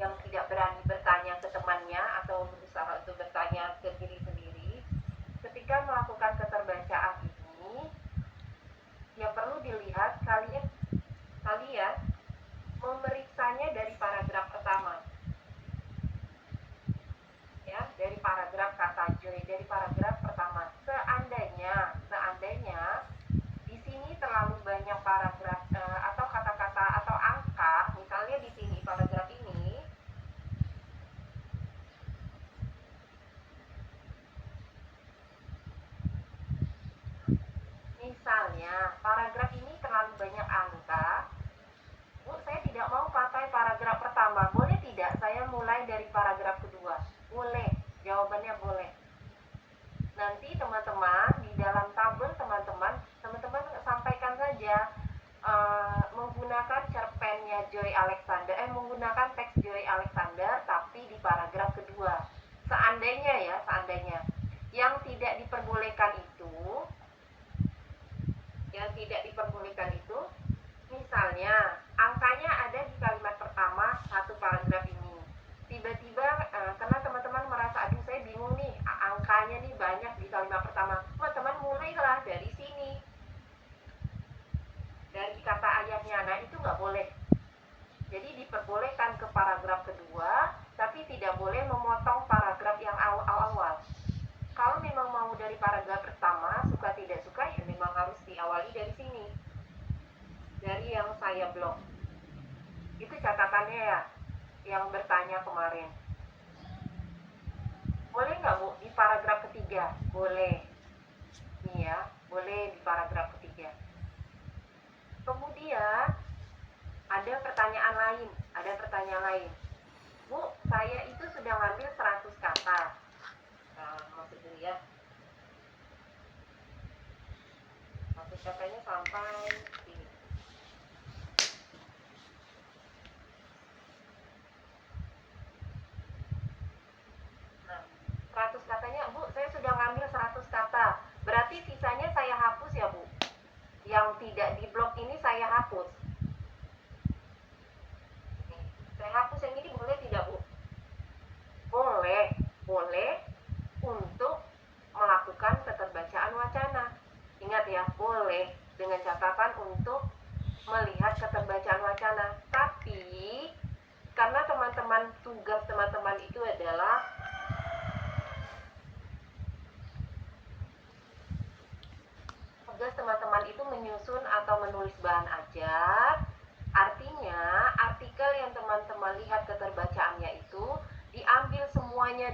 yang tidak berani bertanya ke temannya atau berusaha untuk bertanya ke diri sendiri, ketika melakukan keterbacaan ini, ya perlu dilihat kalian memeriksanya dari paragraf pertama. Ya, dari paragraf kata Joy, dari paragraf pertama. Seandainya di sini terlalu banyak paragraf atau kata-kata atau angka, misalnya di sini paragraf ini misalnya paragraf ini terlalu banyak angka, Bu, saya tidak mau pakai paragraf pertama. Boleh tidak saya mulai dari paragraf kedua? Boleh, jawabannya boleh. Nanti teman-teman di dalam tabel teman-teman sampaikan saja menggunakan cerpennya Joy Alexander, menggunakan teks Joy Alexander, tapi di paragraf kedua. Seandainya yang tidak diperbolehkan itu, misalnya angkanya ada di kalimat pertama satu paragraf ini. Tiba-tiba karena teman-teman merasa, aduh saya bingung nih, angkanya nih banyak di kalimat pertama. Teman-teman mulailah dari sini, dari kata ayahnya. Nah, itu nggak boleh. Jadi diperbolehkan ke paragraf kedua, tapi tidak boleh memotong paragraf yang awal-awal. Kalau memang mau dari paragraf pertama, suka tidak suka, ya memang harus diawali dari sini, dari yang saya blok. Itu catatannya ya, yang bertanya kemarin. Boleh nggak, Bu, di paragraf ketiga? Boleh. Nih ya, boleh di paragraf ketiga. Kemudian ada pertanyaan lain. Bu, saya itu sudah ngambil 100 kata. Masuk dulu ya. 100 katanya sampai sini. Nah, 100 katanya, Bu, saya sudah ngambil 100 kata. Berarti sisanya saya hapus ya, Bu? Yang tidak di blok ini saya hapus. Saya hapus yang ini, boleh tidak, Bu? Boleh untuk melakukan keterbacaan wacana. Ingat ya, boleh dengan catatan untuk melihat keterbacaan wacana. Tapi karena tugas teman-teman itu adalah menyusun atau menulis bahan ajar. Artinya artikel yang teman-teman lihat keterbacaannya itu diambil semuanya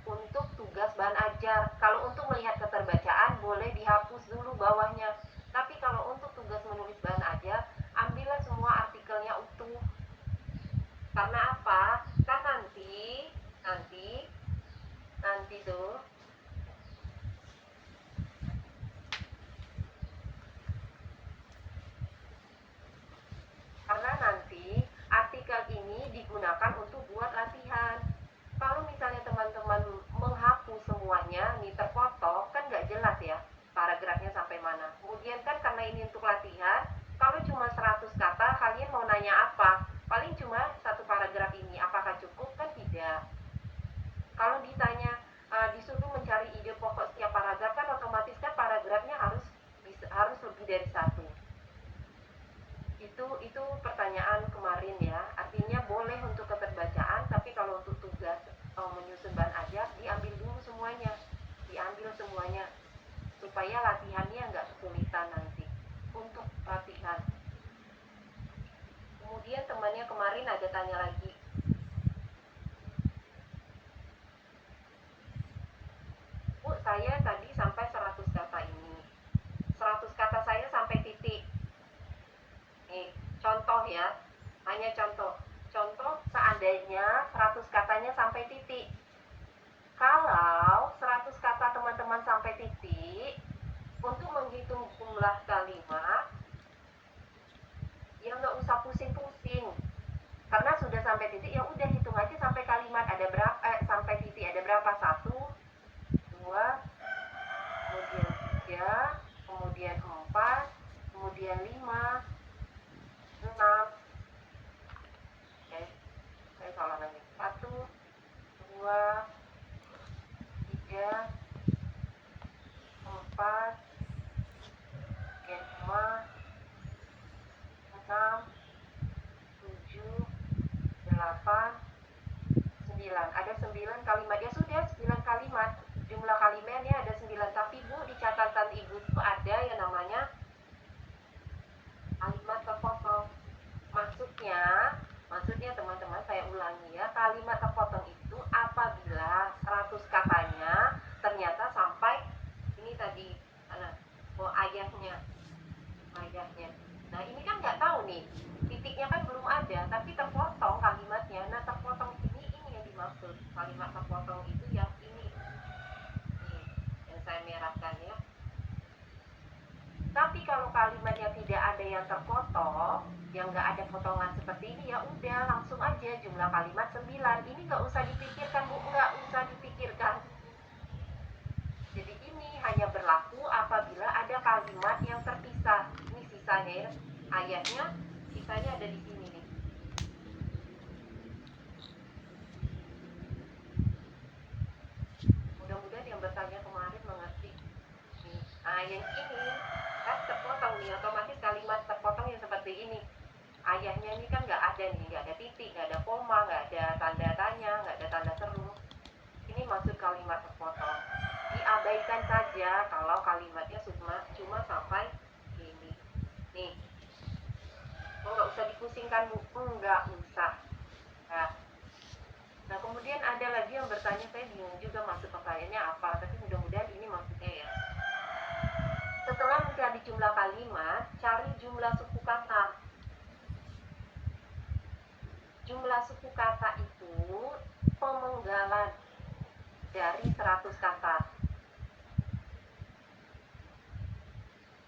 untuk tugas bahan ajar. Kalau untuk melihat keterbacaan boleh dihapus dulu bawahnya. Tapi kalau untuk tugas menulis bahan ajar, ambillah semua artikelnya utuh. Karena apa? Kan nanti tuh karena nanti artikel ini digunakan untuk buat latihan. Kalau misalnya teman-teman menghapus semuanya, nih terpotong, kan nggak jelas ya paragrafnya sampai mana. Kemudian kan karena ini untuk latihan, kalau cuma 100 kata, kalian mau nanya apa? Paling cuma satu paragraf ini, apakah cukup? Kan tidak. Kalau ditanya, disuruh mencari ide pokok setiap paragraf, kan otomatis kan paragrafnya harus lebih dari satu. Itu pertanyaan kemarin ya. Artinya boleh untuk keterbacaan, tapi kalau untuk tugas menyusun bahan ajar, diambil semuanya supaya latihannya nggak kesulitan nanti untuk latihan. Kemudian temannya kemarin ada tanya lagi, Bu, saya tadi sampai 100 kata ini, 100 kata saya sampai titik. Nih, contoh ya, hanya contoh seandainya 100 katanya sampai titik. Kalau 100 kata teman-teman sampai titik, untuk menghitung jumlah kalimat, ya nggak usah pusing-pusing. Karena sudah sampai titik, ya udah hitung aja sampai kalimat ada berapa, sampai titik ada berapa, 1, 2, kemudian 3, kemudian 4, kemudian 5, 6, 9. Ada 9 kalimat. Ya sudah, 9 kalimat. Jumlah kalimatnya ada 9. Tapi Bu, di catatan Ibu itu ada yang namanya kalimat terpotong. Maksudnya teman-teman, saya ulangi ya, kalimat terpotong itu apabila 100 katanya ternyata sampai ini tadi ayahnya. Nah ini kan nggak tahu nih, titiknya kan belum ada, tapi terpotong kalimatnya. Nah terpotong ini yang dimaksud. Kalimat terpotong itu yang ini nih, yang saya merahkan ya. Tapi kalau kalimatnya tidak ada yang terpotong, yang nggak ada potongan seperti ini, ya udah langsung aja jumlah kalimat 9. Ini nggak usah dipikirkan Bu, nggak usah dipikirkan. Jadi ini hanya berlaku apabila ada kalimat yang terpisah. Ini sisanya ya, ayatnya sisanya ada di sini nih. Mudah-mudahan yang bertanya kemarin mengerti. Nah yang ini kan terpotong nih, otomatis kalimat terpotong yang seperti ini. Ayahnya ini kan nggak ada nih, nggak ada titik, nggak ada koma, nggak ada tanda tanya, nggak ada tanda seru. Ini maksud kalimat terpotong. Diabaikan saja kalau kalimatnya cuma sampai ini. Nih, nggak usah dipusingkan Bu, nggak usah. Nah kemudian ada lagi yang bertanya, saya bingung juga maksud pertanyaannya apa, tapi mudah-mudahan ini maksudnya ya. Setelah mencari jumlah kalimat, cari jumlah suku kata. Jumlah suku kata itu pemenggalan dari 100 kata.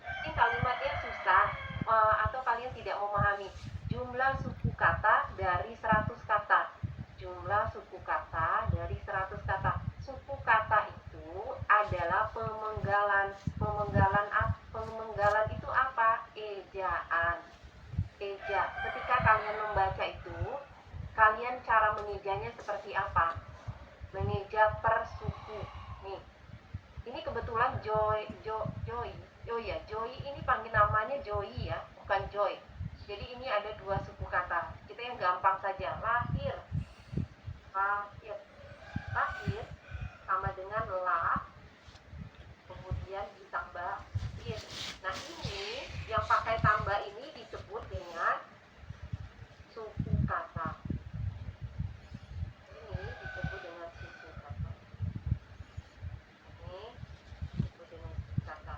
Ini kalimatnya susah atau kalian tidak memahami. Jumlah suku kata dari 100 kata. Jumlah suku kata dari 100 kata. Suku kata itu adalah pemenggalan. Pemenggalan itu apa? Ejaan. Eja. Ketika kalian membaca itu, kalian cara mengejanya seperti apa? Mengeja per suku. Nih. Ini kebetulan Joy ini panggil namanya Joy ya, bukan Joy. Jadi ini ada 2 suku kata. Kita yang gampang saja. Lahir sama dengan la, kemudian ditambah ir. Nah ini yang pakai tambah ini disebut dengan suku kata. Ini disebut dengan suku kata. Ini disebut dengan suku kata.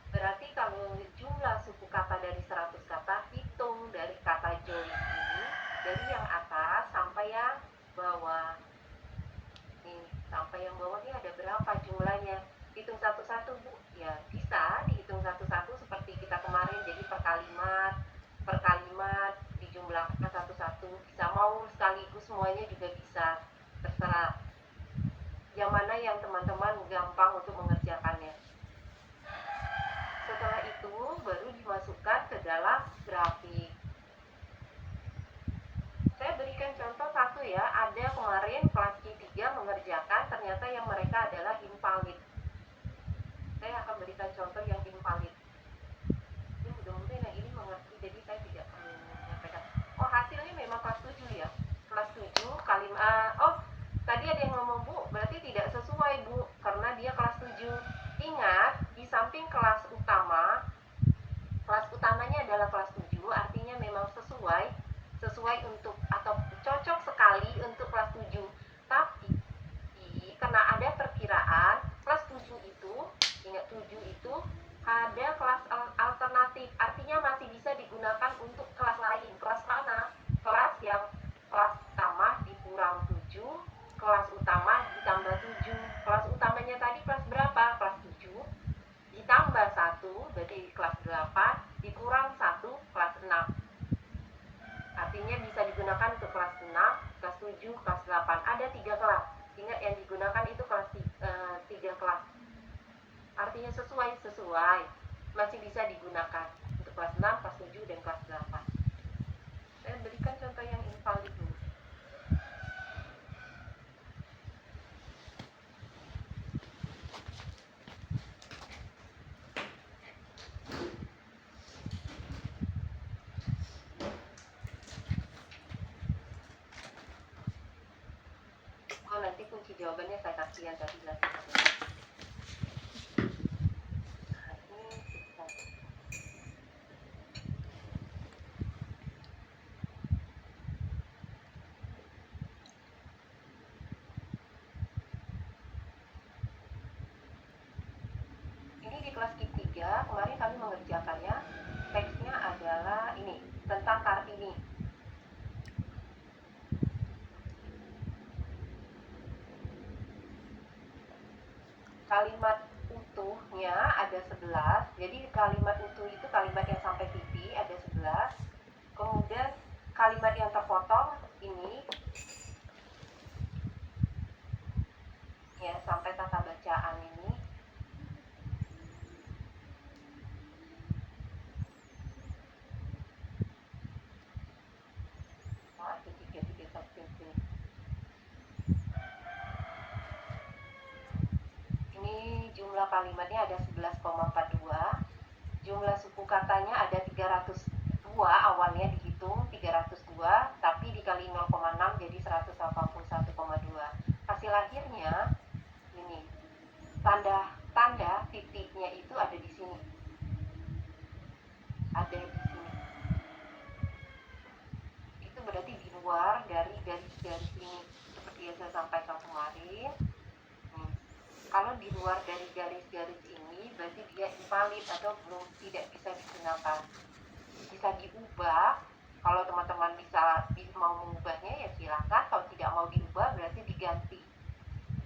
Berarti kalau jumlah suku kata dari 100 kata, hitung dari kata joy ini, dari yang atas sampai yang bawah. Nih, sampai yang bawah ini ada berapa jumlahnya? Hitung satu-satu Bu. Ya bisa dihitung satu-satu seperti kita kemarin. Jadi per kalimat dijumlahkan satu-satu. Bisa mau sekaligus semuanya juga bisa. Terserah. Yang mana yang teman-teman gampang untuk mengerjakannya. Setelah itu baru dimasukkan ke dalam grafik. Saya berikan contoh satu ya. Ada kemarin kelas Q3 mengerjakan, ternyata yang mereka adalah invalid. Saya akan berikan contoh yang invalid. Ini mudah-mudahan yang ini mengerti, jadi saya tidak perlu menyampaikan. Oh hasilnya memang kelas 7 ya. Kelas 7 kalimat. Oh tadi ada yang ngomong Bu, berarti tidak sesuai Bu, karena dia kelas 7. Ingat, di samping kelas utamanya adalah kelas 7, artinya memang sesuai untuk atau cocok sekali untuk kelas 7. Tapi karena ada perkiraan kelas 7 itu, ingat 7 itu ada kelas alternatif, artinya masih bisa digunakan untuk kelas lain. Kelas mana? Kelas yang kelas utama dikurang 7, kelas utama ditambah 7. Kelas utamanya tadi kelas berapa? Kelas 7 ditambah 1, berarti kelas 8, dikurang 1, kelas 6. Artinya bisa digunakan untuk kelas 6, kelas 7, kelas 8. Ada 3 kelas. Ingat yang digunakan itu kelas 3 kelas. Artinya sesuai. Masih bisa digunakan untuk kelas 6, kelas 7, dan kelas 8. Saya berikan contoh yang invalid dulu. jawabannya saya kasih yang tadi lagi. Ini di kelas KIP 3, kemarin kami mengerjakannya. Teksnya adalah ini, tentang Kartini. Kalimat utuhnya ada 11. Jadi kalimat utuh itu kalimat yang sampai titik ada 11. Kemudian kalimat yang terpotong ini ya sampai tata bacaan ini. Oh, ada 3 sampai sini. Ini jumlah kalimatnya ada 11,42. Jumlah suku katanya ada 302, awalnya dihitung 302, tapi dikali 0,6 jadi 181,2. Hasil akhirnya ini. Tanda titiknya itu ada di sini. Ada di sini. Itu berarti di luar dari garis-garis ini. Seperti yang saya sampaikan kemarin. Kalau di luar dari garis-garis ini berarti dia invalid atau belum tidak bisa digunakan. Bisa diubah. Kalau teman-teman mau mengubahnya ya silakan. Kalau tidak mau diubah berarti diganti.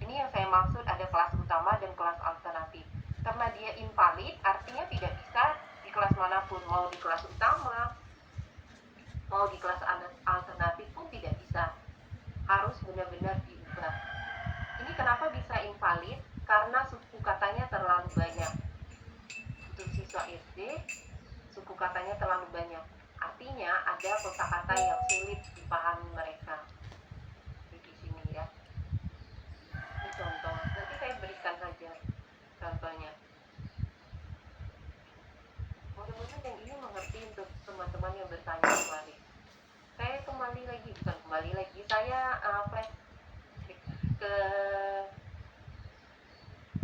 Ini yang saya maksud ada kelas utama dan kelas alternatif. Karena dia invalid artinya tidak bisa di kelas manapun. Mau di kelas utama, mau di kelas alternatif pun tidak bisa. Harus benar-benar diubah. Ini kenapa bisa invalid? Karena suku katanya terlalu banyak. Untuk siswa SD, suku katanya terlalu banyak. Artinya ada kosakata yang sulit dipahami mereka. Di sini ya. Ini contoh. Nanti saya berikan saja contohnya. Mudah-mudahan yang ini mengerti untuk teman-teman yang bertanya kembali. Saya kembali lagi. Saya flash ke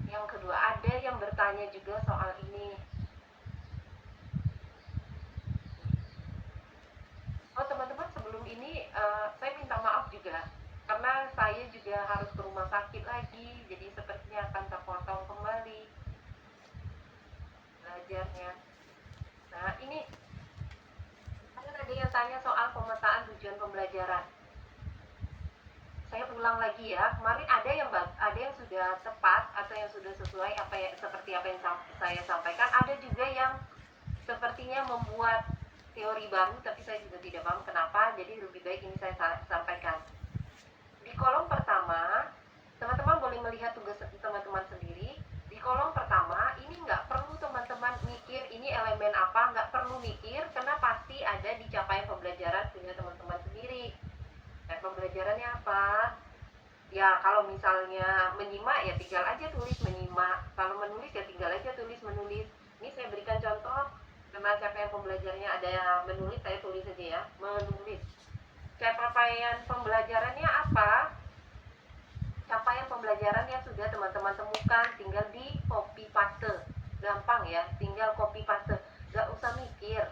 yang kedua. Ada yang bertanya juga soal ini. Oh teman-teman, sebelum ini saya minta maaf juga karena saya juga harus ke rumah sakit lagi, jadi sepertinya akan terpotong kembali belajarnya. Nah ini ada yang tanya soal pemetaan tujuan pembelajaran. Saya ulang lagi ya, kemarin ada yang sudah tepat atau yang sudah sesuai seperti apa yang saya sampaikan. Ada juga yang sepertinya membuat teori baru, tapi saya juga tidak paham kenapa. Jadi lebih baik ini saya sampaikan. Di kolom pertama, teman-teman boleh melihat tugas teman-teman sendiri. Di kolom pertama, ini nggak perlu teman-teman mikir ini elemen apa, nggak perlu mikir, karena pasti ada di capaian pembelajaran punya teman-teman sendiri. Dan pembelajarannya apa? Ya kalau misalnya menyimak ya tinggal aja tulis menyimak. Kalau menulis ya tinggal aja tulis menulis. Ini saya berikan contoh. Karena capaian pembelajarannya ada yang menulis, saya tulis saja ya. Menulis. Capaian pembelajarannya apa? Capaian pembelajaran yang sudah teman-teman temukan, tinggal di copy paste. Gampang ya, tinggal copy paste. Gak usah mikir.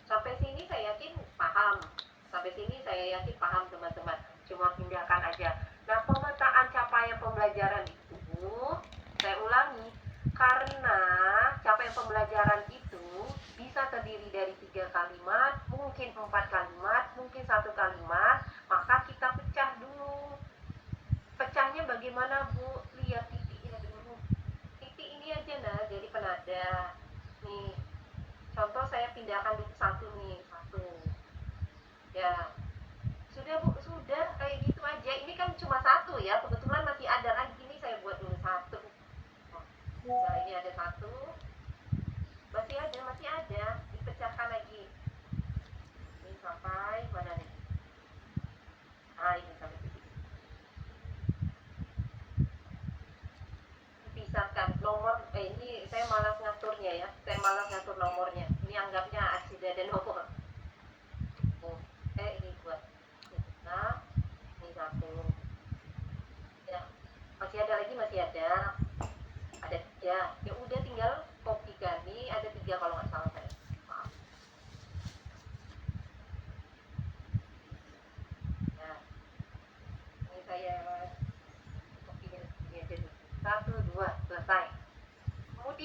Sampai sini saya yakin paham teman-teman. Cuma pindahkan aja. Nah, pemetaan capaian pembelajaran itu saya ulangi, karena capaian pembelajaran itu bisa terdiri dari 3 kalimat, mungkin 4 kalimat, mungkin 1 kalimat, maka kita pecah dulu. Pecahnya bagaimana, Bu? Lihat titiknya dulu. Titik ini aja nah, jadi penada. Nih, contoh saya pindahkan dulu satu nih, satu. Ya, sudah Bu, sudah kayak gitu aja. Ini kan cuma satu ya, kebetulan masih ada lagi nih, saya buat dulu satu. Nah ini ada satu,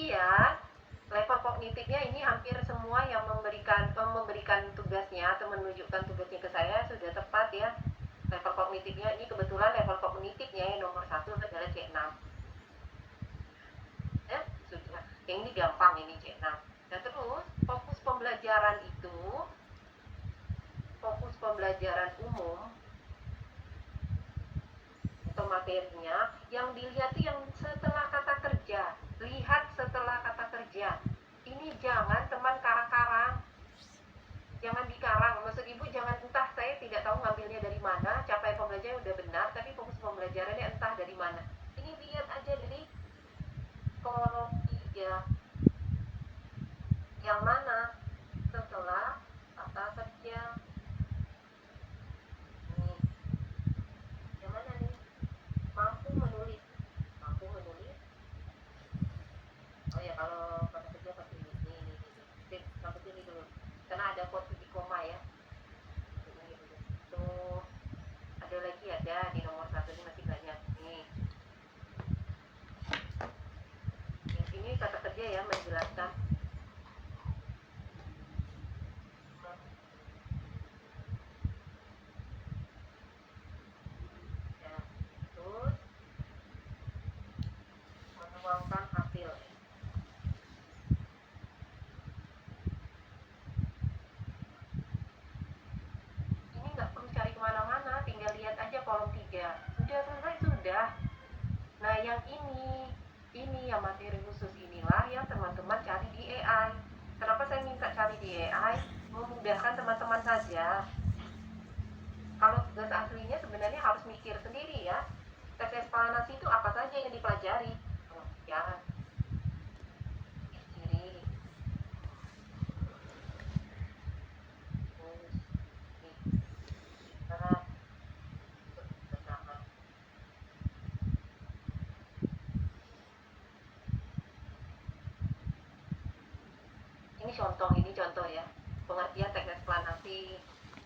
Kemudian level kognitifnya ini hampir semua yang memberikan tugasnya atau menunjukkan tugasnya ke saya sudah tepat ya. Level kognitifnya ini kebetulan level kognitifnya yang nomor 1 adalah C6. Ya, sudah. Yang ini gampang, ini C6. Nah terus fokus pembelajaran umum atau materinya yang dilihat yang setelah kata kerja. Lihat setelah kata kerja. Ini jangan teman karang-karang, jangan dikarang. Maksud ibu jangan entah, saya tidak tahu ngambilnya dari mana, capaian pembelajaran udah benar tapi fokus pembelajarannya entah dari mana. Ini lihat aja dari kolom 3 yang mana setelah kata kerja. Nih, yang mana nih? Mampu menulis. Oh ya, kalau kata kerja pasti ini. Sampai sini dulu karena ada posisi koma ya. Ini dulu. Tuh ada lagi, ada di nomor 1 ini masih banyak nih. Ini kata kerja ya, menjelaskan. Ya, terus menuangkan hasil. Ini nggak perlu cari kemana-mana, tinggal lihat aja kolom 3. Sudah selesai, sudah. Nah yang ini yang materi khusus inilah yang teman-teman cari di AI. Kenapa saya minta cari di AI? Memudahkan teman-teman saja. Kalau tugas aslinya sebenarnya harus mikir sendiri ya. Teks eksplanasi itu apa saja yang dipelajari? Pengertian, ciri, terus syarat, bersama. Ini contoh ya. Pengertian teks eksplanasi.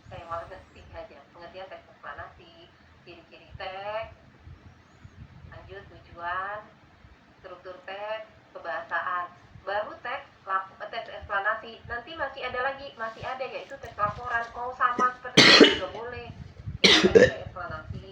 Saya malah ketik aja. Pengertian teks eksplanasi, ciri-ciri teks, lanjut tujuan, struktur teks, kebahasaan. Baru teks eksplanasi. Nanti masih ada yaitu teks laporan. Mau sama seperti itu juga boleh. Ini teks eksplanasi.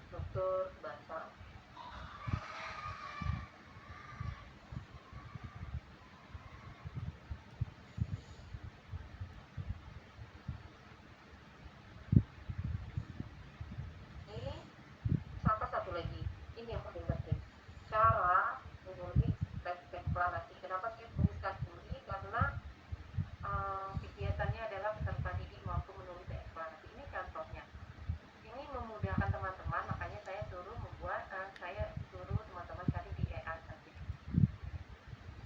Struktur bahasa. Ini satu lagi. Ini yang paling penting. Cara menulis teks eksplanasi. Kenapa saya tuliskan ini? Karena kegiatannya adalah peserta didik mampu menulis teks eksplanasi. Ini contohnya. Ini memudahkan teman-teman, makanya saya suruh teman-teman cari di AI saja.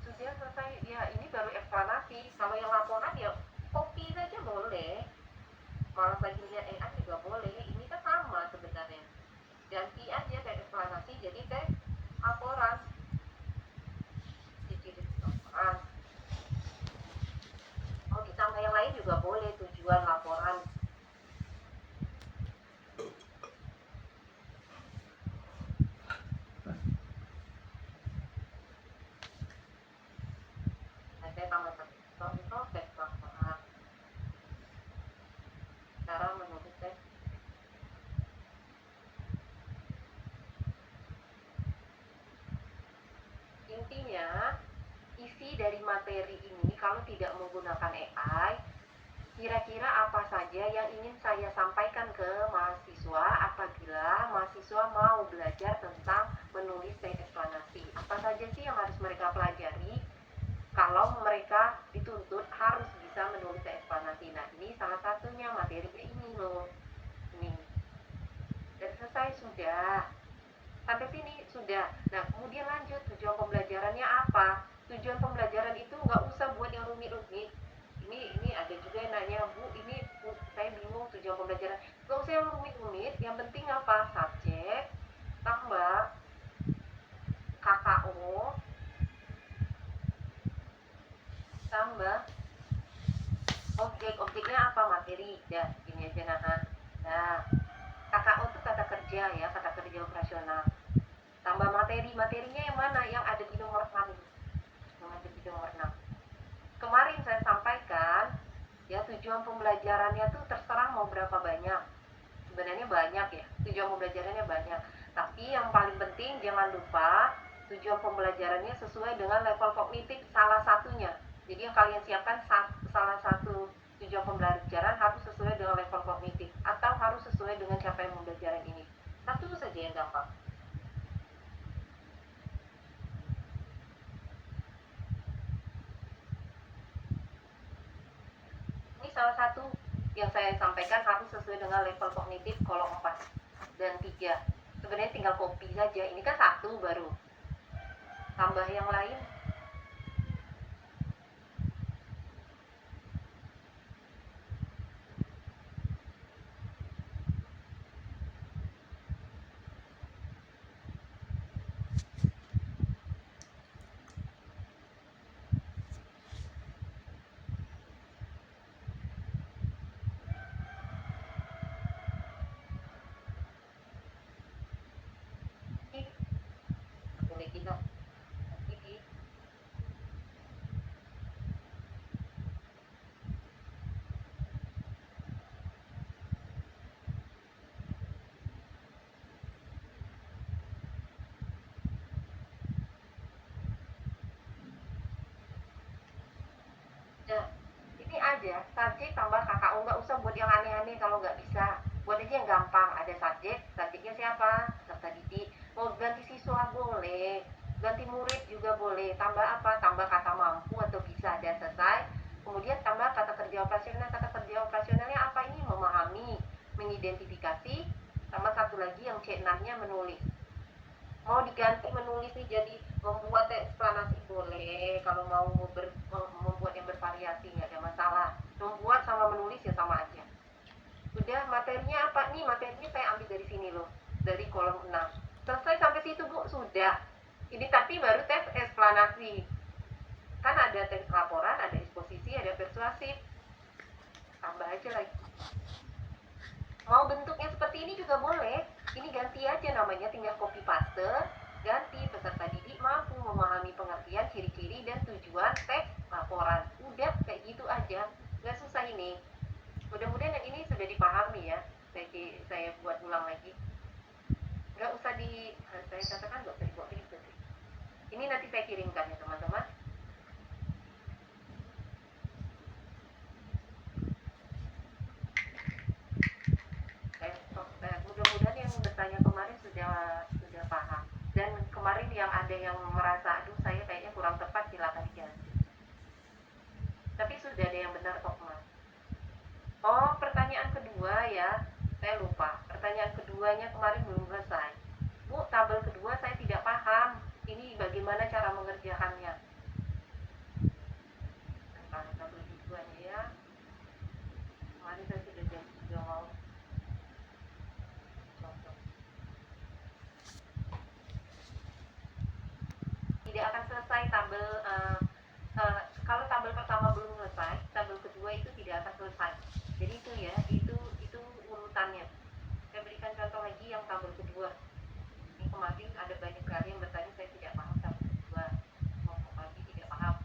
Sudah selesai ya, ini baru eksplanasi. Kalau yang laporan ya copy saja boleh, malah bagi lihat AI juga boleh. Ini kan sama sebenarnya, ganti aja teks eksplanasi jadi teks laporan. Oh, ditambah yang lain juga boleh, tujuan laporan. Saya tambah contoh teks laporan. Cara menulis teks. Intinya isi dari materi ini kalau tidak menggunakan AI, kira-kira apa saja yang ingin saya sampaikan ke mahasiswa apabila mahasiswa mau belajar tentang menulis teks eksplanasi? Apa saja sih yang harus mereka pelajari kalau mereka dituntut harus bisa menulis teks eksplanasi? Nah ini salah satunya materinya ini loh. Ini. Dan selesai sudah. Sampai sini sudah. Nah kemudian lanjut, tujuan pembelajarannya apa? Tujuan pembelajaran itu nggak usah buat yang rumit-rumit. Ini ada juga yang nanya, Bu, ini saya bingung tujuan pembelajaran. Nggak usah yang rumit-rumit, yang penting apa? Subjek, tambah coba KKO tambah objeknya apa, materi, ya gini aja. Nah KKO itu kata kerja ya, kata kerja operasional, tambah materinya yang mana, yang ada di nomor 6. Kemarin saya sampaikan ya, tujuan pembelajarannya tuh terserah mau berapa banyak. Sebenarnya banyak ya, tujuan pembelajarannya banyak, tapi yang paling penting jangan lupa tujuan pembelajarannya sesuai dengan level kognitif salah satunya. Jadi yang kalian siapkan salah satu tujuan pembelajaran harus sesuai dengan level kognitif, atau harus sesuai dengan capaian pembelajaran ini. Satu saja yang gampang. Ini salah satu yang saya sampaikan harus sesuai dengan level kognitif kolom 4 dan 3. Sebenarnya tinggal copy saja. Ini kan satu baru. Tambah yang lain. Boleh kita ini. Nah, ini aja subjek tambah KKO, nggak usah buat yang aneh-aneh kalau nggak bisa. Buat aja yang gampang. Ada subjeknya siapa, peserta didik. Mau ganti siswa boleh, ganti murid juga boleh. Tambah apa, tambah kata mampu atau bisa, dan selesai. Kemudian tambah kata kerja operasional. Kata kerja operasionalnya apa, ini memahami, mengidentifikasi. Sama satu lagi yang C6-nya menulis. Mau diganti menulis nih jadi membuat eksplanasi boleh, kalau mau membuat yang bervariasi nggak ada masalah. Membuat sama menulis ya sama aja. Udah, materinya apa nih, materinya saya ambil dari sini loh, dari kolom 6. Selesai sampai situ Bu, sudah. Ini tapi baru tes eksplanasi, kan ada tes laporan, ada eksposisi, ada persuasif. Tambah aja lagi. Mau bentuknya seperti ini juga boleh, ini ganti aja namanya, tinggal copy paste, ganti peserta didik mampu memahami pengertian, ciri-ciri, dan tujuan teks laporan. Udah kayak gitu aja, nggak susah ini. Mudah-mudahan yang ini sudah dipahami ya. Saya buat ulang lagi, nggak usah saya katakan nggak usah dibawa ribet. Ini nanti saya kirimkan ya teman-teman. Mudah-mudahan yang bertanya kemarin sudah paham, dan kemarin yang ada yang merasa aduh saya kayaknya kurang tepat, silakan diganti. Tapi sudah ada yang benar kok Mas. Oh, pertanyaan kedua ya, saya lupa. Pertanyaan keduanya kemarin belum selesai. Bu, tabel kedua saya tidak paham. Ini bagaimana cara mengerjakannya? Tabel keduanya ya. Kemarin saya sudah mau contoh. Tidak akan selesai tabel kalau tabel pertama belum selesai, tabel kedua itu tidak akan selesai. Jadi itu ya, itu urutannya. Saya berikan contoh lagi yang tabel kedua. Ini kemarin ada banyak kali yang bertanya, saya tidak paham tabel kedua. Mau lagi tidak paham.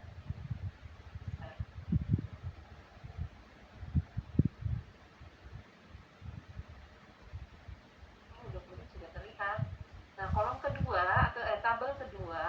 Ini mudah-mudahan sudah terlihat. Nah, kolom kedua atau tabel kedua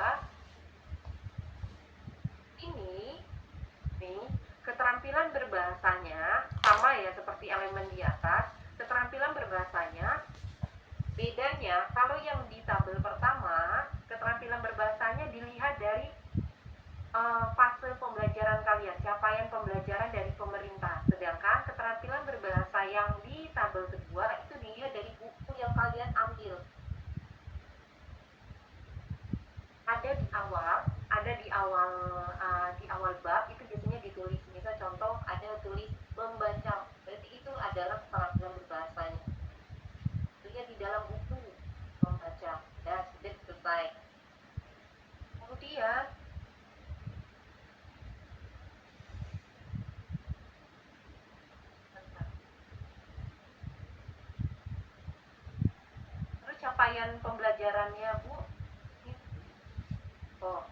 capaian pembelajarannya, Bu. Oh,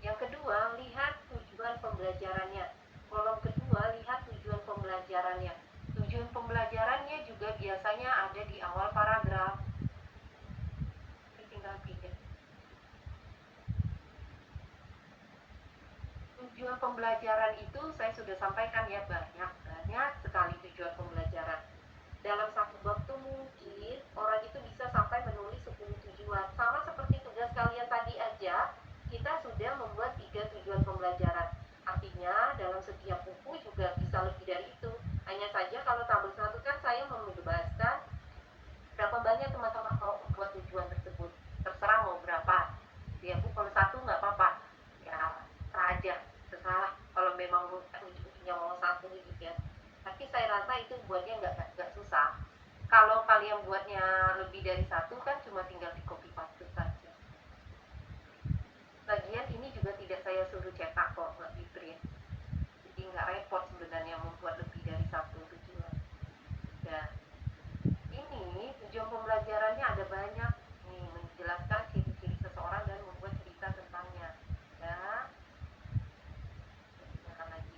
yang kedua, lihat tujuan pembelajarannya. Kolom kedua, lihat tujuan pembelajarannya. Tujuan pembelajarannya juga biasanya ada di awal paragraf. Tinggal pilih. Tujuan pembelajaran itu saya sudah sampaikan ya, banyak sekali tujuan pembelajaran. Dalam satu waktu mungkin orang itu bisa sampai menulis 10 tujuan. Sama seperti tugas kalian tadi aja, kita sudah membuat 3 tujuan pembelajaran. Artinya dalam setiap buku juga bisa lebih dari itu. Hanya saja kalau tabel 1 kan saya membebaskan berapa banyak teman-teman mau membuat tujuan tersebut. Terserah mau berapa. Ya Bu, kalau 1 nggak apa-apa. Ya, terserah aja. Terserah kalau memang ujung-ujungnya mau 1 gitu ya. Tapi saya rasa itu buatnya nggak susah. Kalau kalian buatnya lebih dari 1 kan cuma tinggal di copy paste saja. Lagian ini juga tidak saya suruh cetak kok, nggak di print. Jadi nggak repot sebenarnya membuat lebih dari 1 tujuan. Ya, ini tujuan pembelajarannya ada banyak nih, menjelaskan ciri-ciri seseorang dan membuat cerita tentangnya. Ya, akan lagi.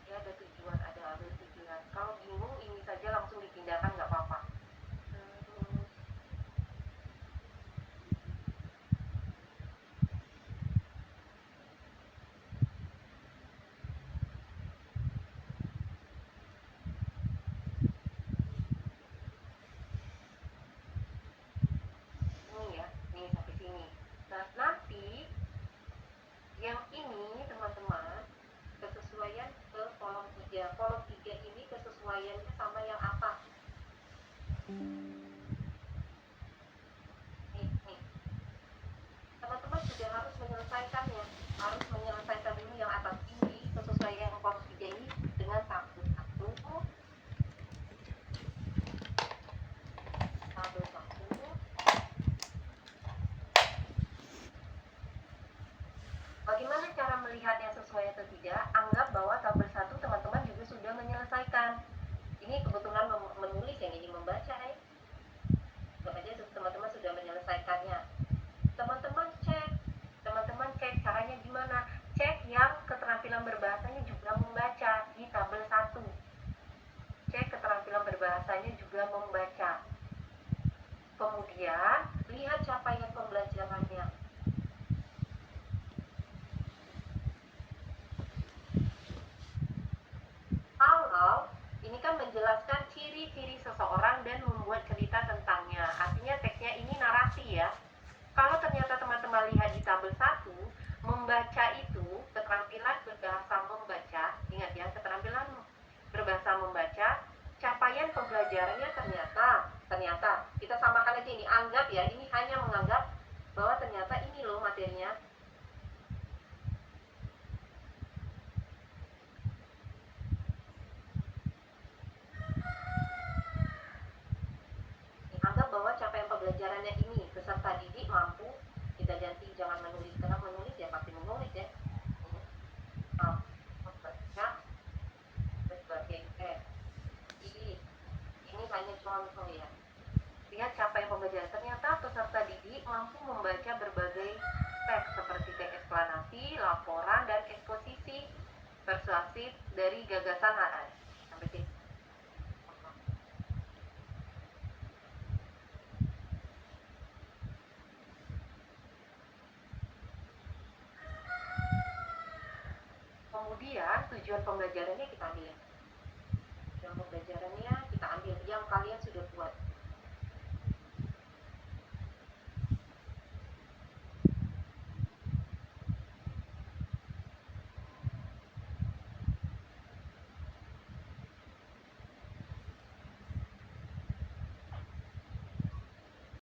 Ya, ada tujuan, ada tujuan. Kalau bingung ini saja langsung dipindahkan nggak apa-apa. Nah, nanti yang ini teman-teman kesesuaian ke kolom 3. Kolom 3 ini kesesuaiannya sama yang apa? Nih. Teman-teman sudah harus menyelesaikannya. Harus menyelesaikan dulu yang atas ini, kesesuaian kolom 3 ini dengan tabel 1. Tabel 1. Bagaimana cara melihatnya sesuai atau tidak? Anggap bahwa tabel 1 teman-teman juga sudah menyelesaikan. Ini kebetulan menulis, yang ini membaca ya. Anggap aja teman-teman sudah menyelesaikannya. Teman-teman cek caranya gimana? Cek yang keterampilan berbahasanya juga membaca di tabel 1. Cek keterampilan berbahasanya juga membaca. Kemudian lihat capaian pembelajarannya. Kalau ini kan menjelaskan ciri-ciri seseorang dan membuat cerita tentangnya. Artinya teksnya ini narasi ya. Kalau ternyata teman-teman lihat di tabel 1, membaca itu keterampilan berbahasa membaca. Ingat ya, keterampilan berbahasa membaca, capaian pembelajarannya ternyata kita samakan aja ini, anggap ya, ini hanya menganggap bahwa ternyata ini loh materinya. Anggap bahwa capaian pembelajarannya ini, peserta didik mampu, kita ganti jangan menulis, karena menulis ya pasti menulis ya. Membaca berbagai ini hanya contoh ya. Lihat capaian pembelajaran, ternyata peserta didik mampu membaca berbagai teks seperti teks eksplanasi, laporan, dan eksposisi persuasif dari gagasan HI. Sampai sini. Kemudian tujuan pembelajarannya kita ambil. Tujuan pembelajarannya kita ambil yang kalian